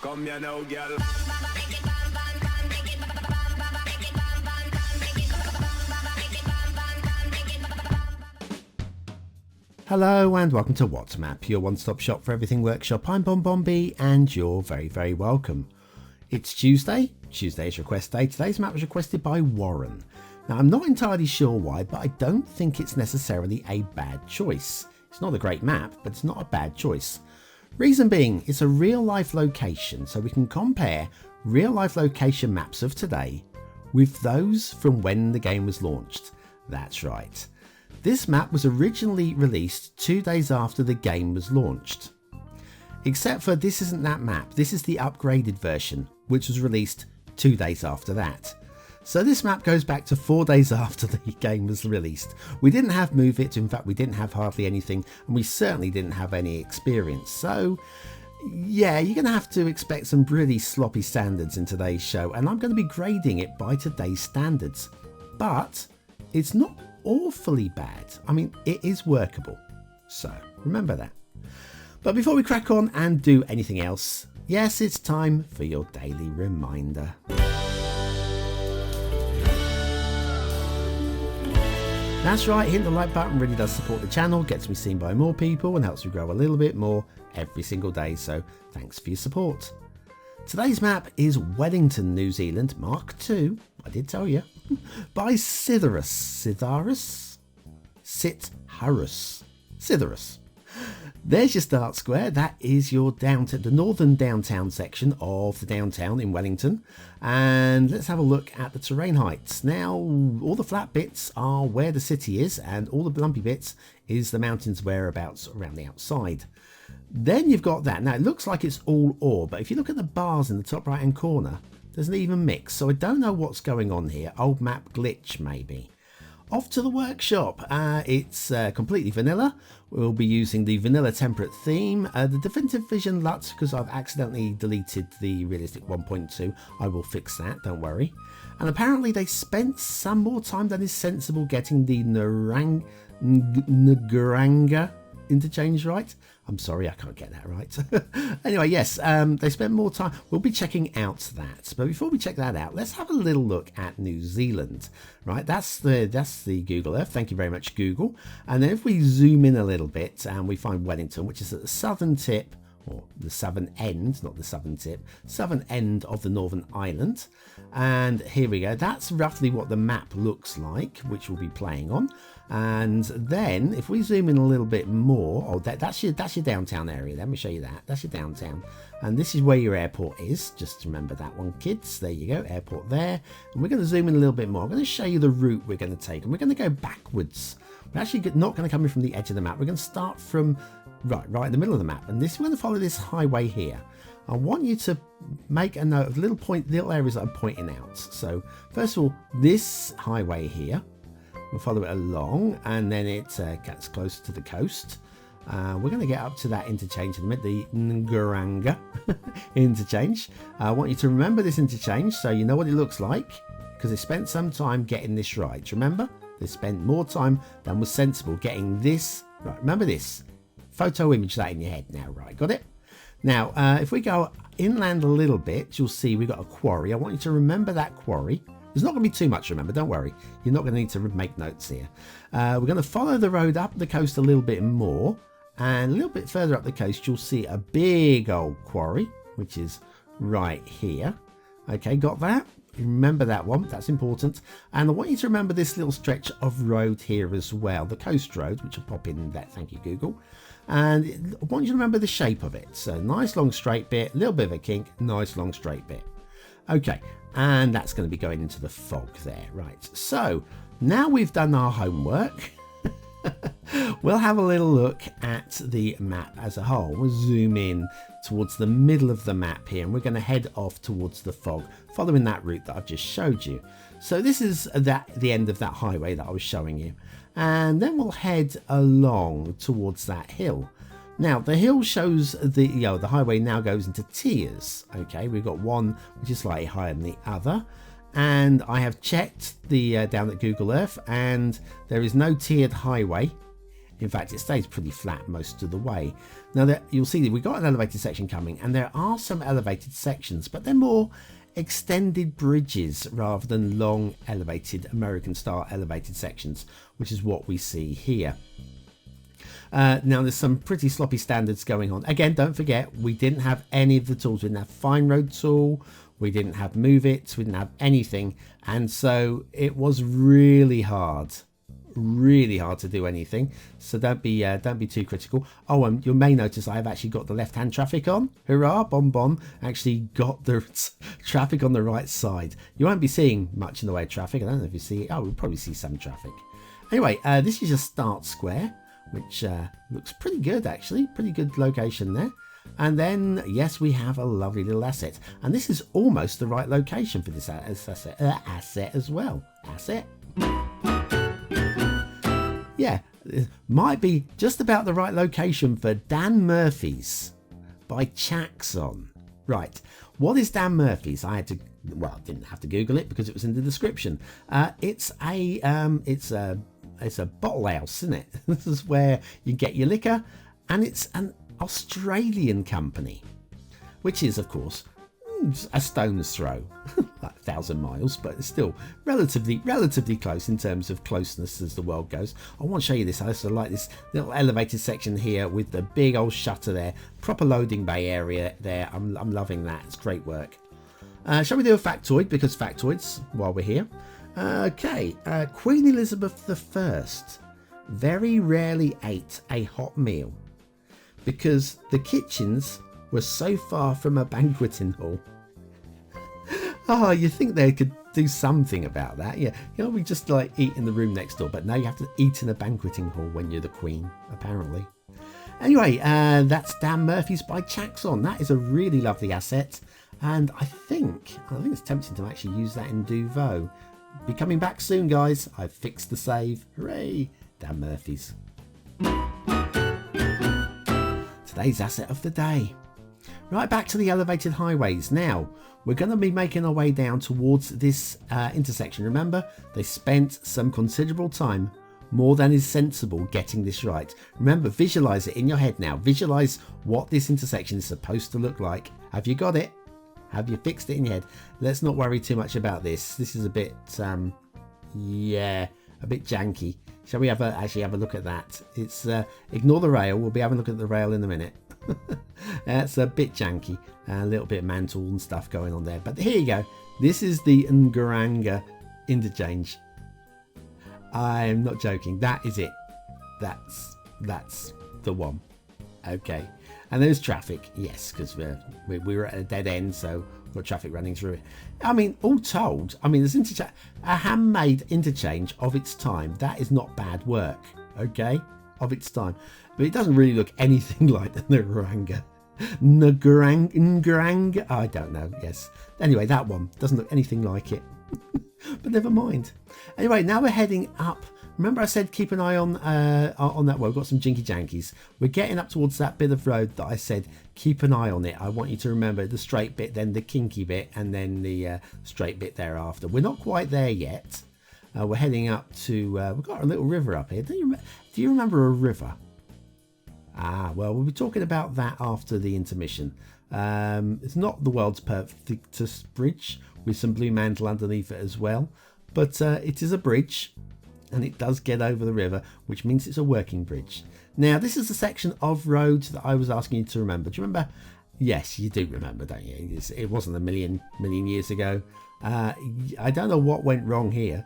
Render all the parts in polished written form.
Come here now, girl. Hello and welcome to WhatsMap, your one-stop shop for everything workshop. I'm Bombombi and you're very, very welcome. It's Tuesday. Tuesday is request day. Today's map was requested by Warren. Now, I'm not entirely sure why, but I don't think it's necessarily a bad choice. It's not a great map, but it's not a bad choice. Reason being, it's a real-life location, so we can compare real-life location maps of today with those from when the game was launched. That's right. This map was originally released 2 days after the game was launched. Except for this isn't that map, this is the upgraded version, which was released 2 days after that. So this map goes back to 4 days after the game was released. We didn't have Move It, in fact we didn't have hardly anything, and we certainly didn't have any experience. So yeah, you're going to have to expect some pretty sloppy standards in today's show, and I'm going to be grading it by today's standards. But it's not awfully bad. I mean, it is workable. So remember that. But before we crack on and do anything else, yes, it's time for your daily reminder. That's right, hitting the like button really does support the channel, gets me seen by more people and helps me grow a little bit more every single day, so thanks for your support. Today's map is Wellington, New Zealand, Mark II, I did tell you, by Sitharus. There's your start square. That is your downtown, the northern downtown section of the downtown in Wellington. And let's have a look at the terrain heights. Now, all the flat bits are where the city is, and all the lumpy bits is the mountains whereabouts around the outside. Then you've got that. Now, it looks like it's all ore, but if you look at the bars in the top right-hand corner, there's an even mix. So I don't know what's going on here. Old map glitch, maybe. Off to the workshop. It's completely vanilla. We'll be using the vanilla temperate theme. The Definitive Vision LUT, because I've accidentally deleted the realistic 1.2. I will fix that, don't worry. And apparently they spent some more time than is sensible getting the Nguranga interchange right. I'm sorry, I can't get that right. Anyway, yes, they spent more time. We'll be checking out that. But before we check that out, let's have a little look at New Zealand. Right, that's the Google Earth. Thank you very much, Google. And then if we zoom in a little bit and we find Wellington, which is at the southern tip, or the southern end, not the southern tip, southern end of the Northern Island. And here we go. That's roughly what the map looks like, which we'll be playing on. And then if we zoom in a little bit more, oh, that's your downtown area. Let me show you that. That's your downtown. And this is where your airport is. Just remember that one, kids. There you go, airport there. And we're going to zoom in a little bit more. I'm going to show you the route we're going to take. And we're going to go backwards. We're actually not going to come in from the edge of the map. We're going to start from right in the middle of the map. And we're going to follow this highway here. I want you to make a note of little areas that I'm pointing out. So first of all, this highway here, we'll follow it along, and then it gets closer to the coast. We're going to get up to that interchange in a minute, the Nguranga interchange. I want you to remember this interchange so you know what it looks like, because they spent some time getting this right. Remember, they spent more time than was sensible getting this right. Remember this. Photo image that in your head now, right? Got it? Now, if we go inland a little bit, you'll see we've got a quarry. I want you to remember that quarry. There's not going to be too much, remember, don't worry. You're not going to need to make notes here. We're going to follow the road up the coast a little bit more. And a little bit further up the coast, you'll see a big old quarry, which is right here. Okay, got that? Remember that one, that's important. And I want you to remember this little stretch of road here as well, the coast road, which will pop in that, thank you, Google. And I want you to remember the shape of it. So nice long straight bit, a little bit of a kink, nice long straight bit. Okay, and that's going to be going into the fog there, right? So now we've done our homework. We'll have a little look at the map as a whole. We'll zoom in towards the middle of the map here, and we're going to head off towards the fog, following that route that I've just showed you. So this is the end of that highway that I was showing you. And then we'll head along towards that hill. Now, the hill shows the highway now goes into tiers. Okay, we've got one which is slightly higher than the other. And I have checked the down at Google Earth, and there is no tiered highway In fact, it stays pretty flat most of the way. Now, you'll see that we've got an elevated section coming, and there are some elevated sections, but they're more extended bridges rather than long elevated American-style elevated sections, which is what we see here. Now, there's some pretty sloppy standards going on. Again, don't forget, we didn't have any of the tools. We didn't have Fine Road tool, we didn't have Move It, we didn't have anything, and so it was really hard to do anything. So don't be too critical. Oh, you may notice I've actually got the left-hand traffic on. Hurrah, bon bon! Actually got the traffic on the right side. You won't be seeing much in the way of traffic. I don't know if you see. Oh, we'll probably see some traffic. Anyway, this is your start square, which looks pretty good actually. Pretty good location there. And then, yes, we have a lovely little asset, and this is almost the right location for this asset as well. Asset. Yeah, it might be just about the right location for Dan Murphy's by Chaxon. Right, what is Dan Murphy's? I didn't have to Google it because it was in the description. It's a bottle house, isn't it? This is where you get your liquor, and it's an Australian company, which is, of course, a stone's throw, like 1,000 miles, but it's still relatively close in terms of closeness as the world goes. I want to show you this. I also like this little elevated section here with the big old shutter there, proper loading bay area there. I'm loving that. It's great work. Shall we do a factoid, because factoids while we're here. Okay, Queen Elizabeth I very rarely ate a hot meal because the kitchens were so far from a banqueting hall. Oh, you think they could do something about that? Yeah, we just like eat in the room next door, but now you have to eat in a banqueting hall when you're the Queen, apparently. Anyway, that's Dan Murphy's by Chaxon. That is a really lovely asset, and I think it's tempting to actually use that in Duvo. Be coming back soon, guys. I've fixed the save. Hooray! Dan Murphy's. Today's asset of the day. Right, back to the elevated highways. Now, we're going to be making our way down towards this intersection. Remember, they spent some considerable time, more than is sensible, getting this right. Remember, visualize it in your head now. Visualize what this intersection is supposed to look like. Have you got it? Have you fixed it in your head? Let's not worry too much about this. This is a bit, a bit janky. Shall we actually have a look at that? It's ignore the rail. We'll be having a look at the rail in a minute. It's a bit janky, a little bit of mantle and stuff going on there. But here you go. This is the Ngaranga interchange. I'm not joking. That is it. That's the one. Okay. And there's traffic. Yes, because we were at a dead end, so we've got traffic running through it. I mean, all told, there's a handmade interchange of its time. That is not bad work. Okay, of its time. But it doesn't really look anything like the Ngaranga. Ngaranga? I don't know, yes. Anyway, that one doesn't look anything like it. But never mind. Anyway, now we're heading up. Remember I said keep an eye on that. Well, we've got some jinky jankies. We're getting up towards that bit of road that I said keep an eye on it. I want you to remember the straight bit, then the kinky bit, and then the straight bit thereafter. We're not quite there yet. We're heading up to... we've got a little river up here. Do you remember a river? Ah, well, we'll be talking about that after the intermission. It's not the world's perfectest bridge with some blue mantle underneath it as well, but it is a bridge and it does get over the river, which means it's a working bridge. Now, this is the section of road that I was asking you to remember. Do you remember? Yes, you do remember, don't you? It wasn't a million years ago. I don't know what went wrong here.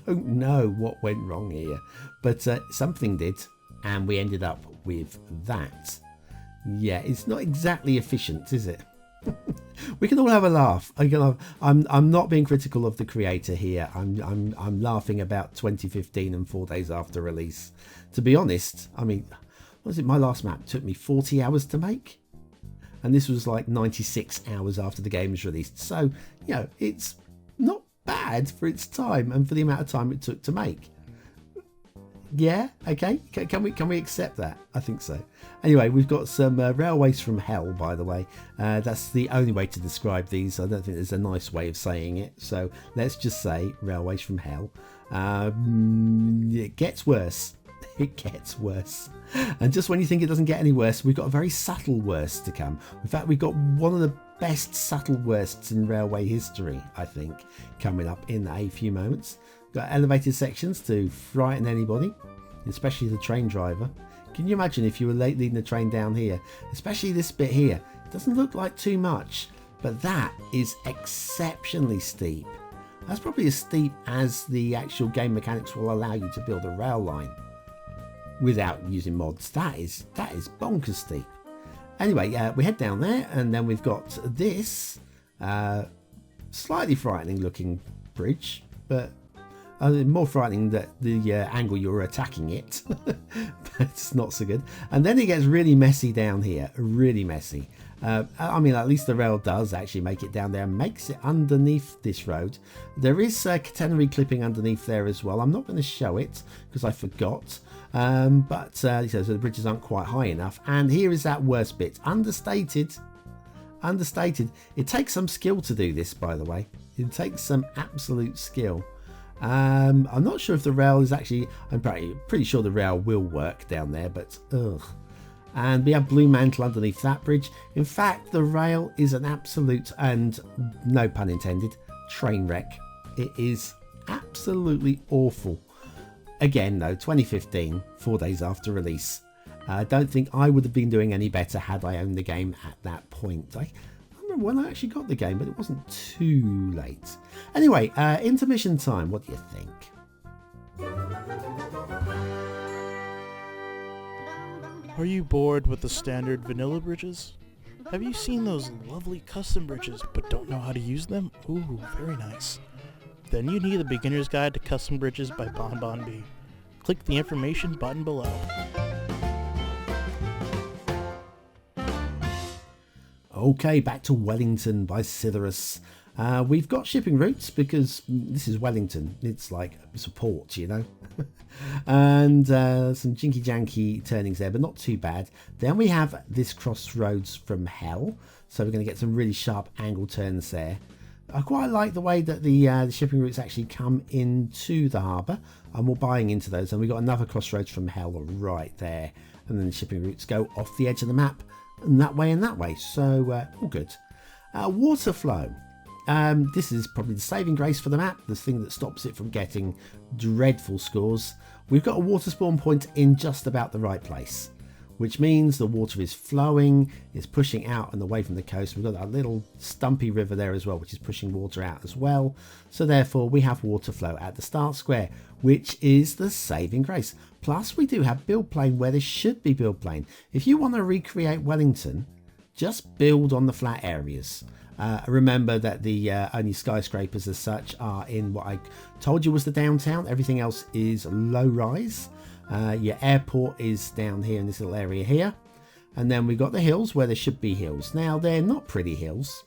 Don't know what went wrong here, but something did, and we ended up with that. Yeah, it's not exactly efficient, is it? We can all have a laugh. I'm not being critical of the creator here. I'm laughing about 2015 and 4 days after release. To be honest, what was it? My last map took me 40 hours to make, and this was like 96 hours after the game was released. So, it's not bad for its time and for the amount of time it took to make. Yeah, okay. Can we accept that? I think so. Anyway, we've got some railways from hell, by the way. That's the only way to describe these. I don't think there's a nice way of saying it. So let's just say railways from hell. It gets worse. it gets worse. And just when you think it doesn't get any worse, we've got a very subtle worst to come. In fact, we've got one of the best subtle worsts in railway history, I think, coming up in a few moments. Got elevated sections to frighten anybody, especially the train driver. Can you imagine if you were leading the train down here, especially this bit here? It doesn't look like too much, but that is exceptionally steep. That's probably as steep as the actual game mechanics will allow you to build a rail line without using mods. That is bonkers steep. Anyway, we head down there, and then we've got this slightly frightening looking bridge, but more frightening that the angle you're attacking it. But it's not so good. And then it gets really messy down here, really messy. I mean, at least the rail does actually make it down there and makes it underneath this road. There is catenary clipping underneath there as well. I'm not going to show it because I forgot. So the bridges aren't quite high enough. And here is that worst bit. Understated. It takes some skill to do this, by the way. It takes some absolute skill. I'm not sure if the rail is actually... I'm pretty sure the rail will work down there, but ugh. And we have Blue Mantle underneath that bridge. In fact, the rail is an absolute, and no pun intended, train wreck. It is absolutely awful. Again, though, 2015, 4 days after release. I don't think I would have been doing any better had I owned the game at that point. I remember when I actually got the game, but it wasn't too late. Anyway, intermission time. What do you think? Are you bored with the standard vanilla bridges? Have you seen those lovely custom bridges but don't know how to use them? Ooh, very nice. Then you need the Beginner's Guide to Custom Bridges by BonBonB. Click the information button below. Okay, back to Wellington by Cytherus. We've got shipping routes because this is Wellington. It's like it's a port, you know. And some jinky janky turnings there, but not too bad. Then we have this crossroads from hell, so we're going to get some really sharp angle turns there. I quite like the way that the shipping routes actually come into the harbour, and we're buying into those. And we've got another crossroads from hell right there, and then the shipping routes go off the edge of the map, and that way and that way. So all good. Water flow. This is probably the saving grace for the map, the thing that stops it from getting dreadful scores. We've got a water spawn point in just about the right place, which means the water is flowing, it's pushing out and away from the coast. We've got that little stumpy river there as well, which is pushing water out as well. So therefore we have water flow at the start square, which is the saving grace. Plus we do have build plane where there should be build plane. If you want to recreate Wellington, just build on the flat areas. Remember that the only skyscrapers as such are in what I told you was the downtown. Everything else is low rise. Your airport is down here in this little area here. And then we've got the hills where there should be hills. Now, they're not pretty hills,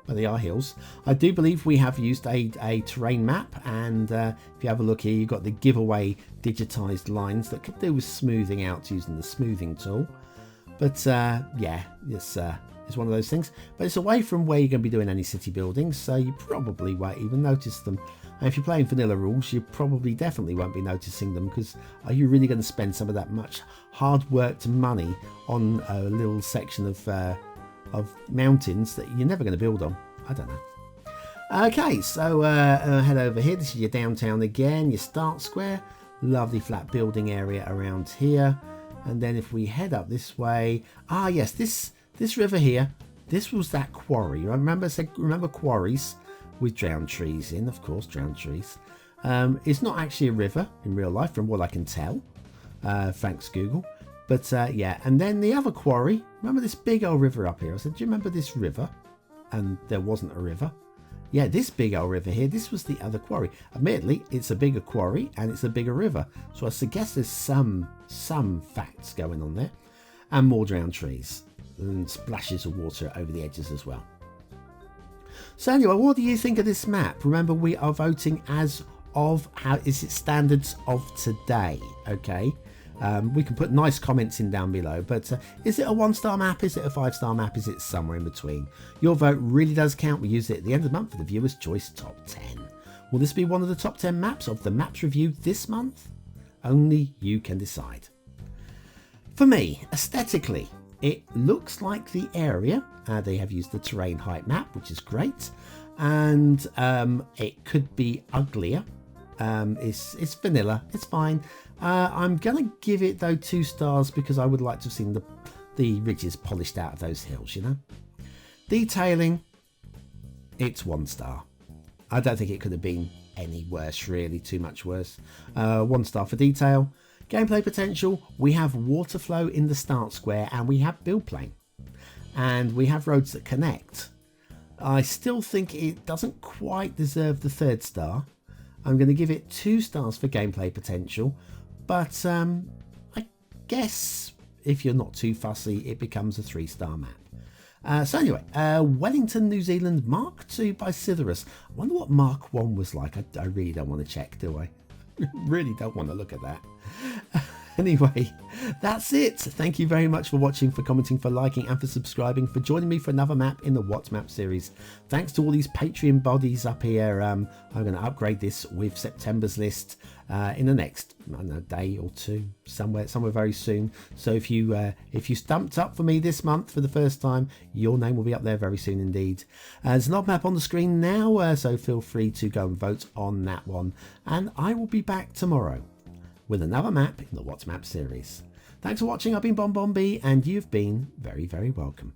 but they are hills. I do believe we have used a terrain map. And if you have a look here, you've got the giveaway digitized lines that could do with smoothing out using the smoothing tool. But yeah, it's one of those things, but it's away from where you're going to be doing any city buildings, so you probably won't even notice them. And if you're playing vanilla rules, you probably definitely won't be noticing them, because are you really going to spend some of that much hard worked money on a little section of mountains that you're never going to build on? I don't know. Okay, so head over here. This is your downtown again, your start square. Lovely flat building area around here. And then if we head up this way, yes, this river here, this was that quarry. Remember quarries with drowned trees in, of course, drowned trees. It's not actually a river in real life, from what I can tell, thanks Google. But yeah, and then the other quarry, remember this big old river up here? I said, do you remember this river? And there wasn't a river. Yeah, this big old river here, this was the other quarry. Admittedly, it's a bigger quarry and it's a bigger river. So I suggest there's some facts going on there. And more drowned trees. And splashes of water over the edges as well. So anyway, what do you think of this map? Remember, we are voting as of how is it standards of today. Okay, we can put nice comments in down below, but is it a 1-star map? Is it a 5-star map? Is it somewhere in between? Your vote really does count. We use it at the end of the month for the Viewer's Choice Top 10. Will this be one of the top 10 maps of the Maps Review this month? only you can decide. For me, aesthetically, it looks like the area. They have used the terrain height map, which is great. And it could be uglier. It's vanilla. It's fine. I'm going to give it, though, 2 stars because I would like to have seen the ridges polished out of those hills, you know. Detailing, it's 1 star. I don't think it could have been any worse, really, too much worse. 1 star for detail. Gameplay potential, we have water flow in the start square and we have build plane. And we have roads that connect. I still think it doesn't quite deserve the 3rd star. I'm going to give it 2 stars for gameplay potential. But I guess if you're not too fussy, it becomes a 3-star map. So anyway, Wellington, New Zealand, Mark II by Cytherus. I wonder what Mark 1 was like. I really don't want to check, do I? Really don't want to look at that. Anyway, that's it. Thank you very much for watching, for commenting, for liking and for subscribing, for joining me for another map in the What Map series. Thanks to all these Patreon bodies up here. I'm going to upgrade this with September's list in the next, I don't know, day or 2, somewhere very soon. So if you stumped up for me this month for the first time, your name will be up there very soon indeed. There's an odd map on the screen now, so feel free to go and vote on that one. And I will be back tomorrow with another map in the What Map series. Thanks for watching. I've been Bon Bon Bee, and you've been very, very welcome.